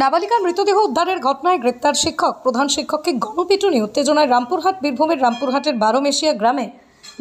নাবালিকার মৃতদেহ উদ্ধারের ঘটনায় গ্রেপ্তার শিক্ষক, প্রধান শিক্ষককে গণপিটুনি, উত্তেজনায় রামপুরহাট। বীরভূমের রামপুরহাটের 12 মেশিয়া গ্রামে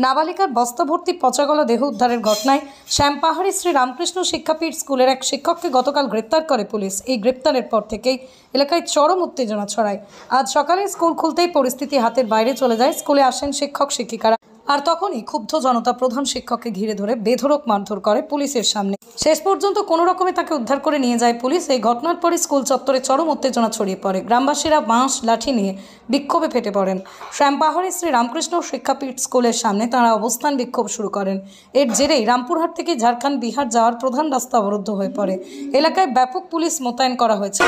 নাবালিকার বস্তা ভর্তি পচাগলা দেহ উদ্ধারের ঘটনায় শ্যামপাহাড়ি শ্রী রামকৃষ্ণ শিক্ষাপীঠ স্কুলের এক শিক্ষককে গতকাল গ্রেপ্তার করে পুলিশ। এই গ্রেপ্তারের পর থেকেই এলাকায় চরম উত্তেজনা ছড়ায়। আজ সকালে স্কুল খুলতেই পরিস্থিতি হাতের বাইরে চলে যায়। স্কুলে আসেন শিক্ষক শিক্ষিকারা, আর তখনই ক্ষুব্ধ জনতা প্রধান শিক্ষককে ঘিরে ধরে বেধড়ক মারধর করে পুলিশের সামনে। শেষ পর্যন্ত কোনো রকমে তাকে উদ্ধার করে নিয়ে যায় পুলিশ। এই ঘটনার পরই স্কুল চত্বরে চরম উত্তেজনা ছড়িয়ে পড়ে। গ্রামবাসীরা বাঁশ লাঠি নিয়ে বিক্ষোভে ফেটে পড়েন। শ্যামপাহাড়ি শ্রী রামকৃষ্ণ শিক্ষাপীঠ স্কুলের সামনে তাঁরা অবস্থান বিক্ষোভ শুরু করেন। এর জেরেই রামপুরহাট থেকে ঝাড়খণ্ড বিহার যাওয়ার প্রধান রাস্তা অবরুদ্ধ হয়ে পড়ে। এলাকায় ব্যাপক পুলিশ মোতায়েন করা হয়েছে।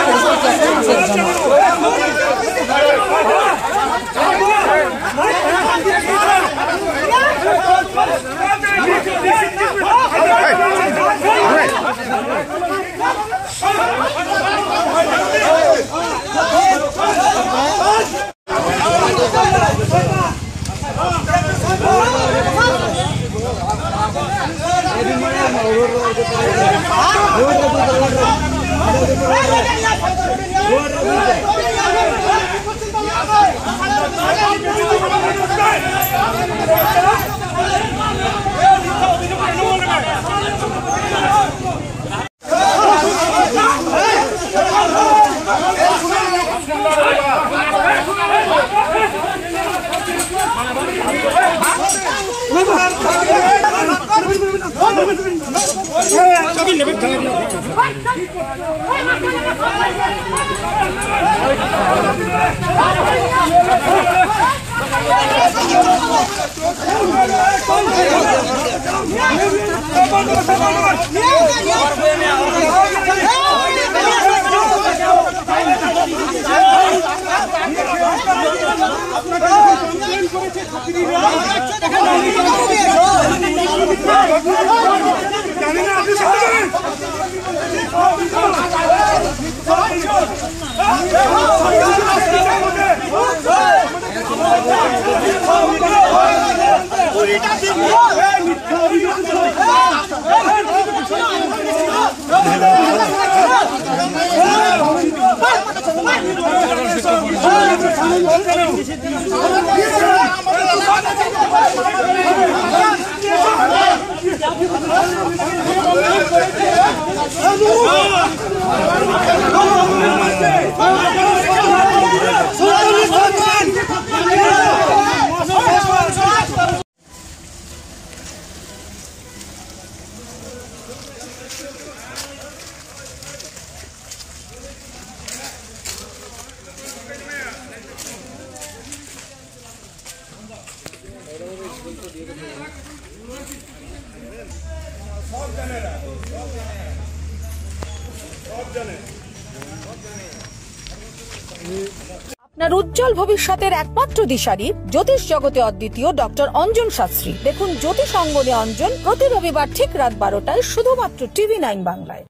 আপনার উজ্জ্বল ভবিষ্যতের একমাত্র দিশারি, জ্যোতিষ জগতে অদ্বিতীয় ডক্টর অঞ্জন শাস্ত্রী। দেখুন জ্যোতিষ অঙ্গনে অঞ্জন প্রতি রবিবার ঠিক রাত 12টায় শুধুমাত্র TV9 বাংলায়।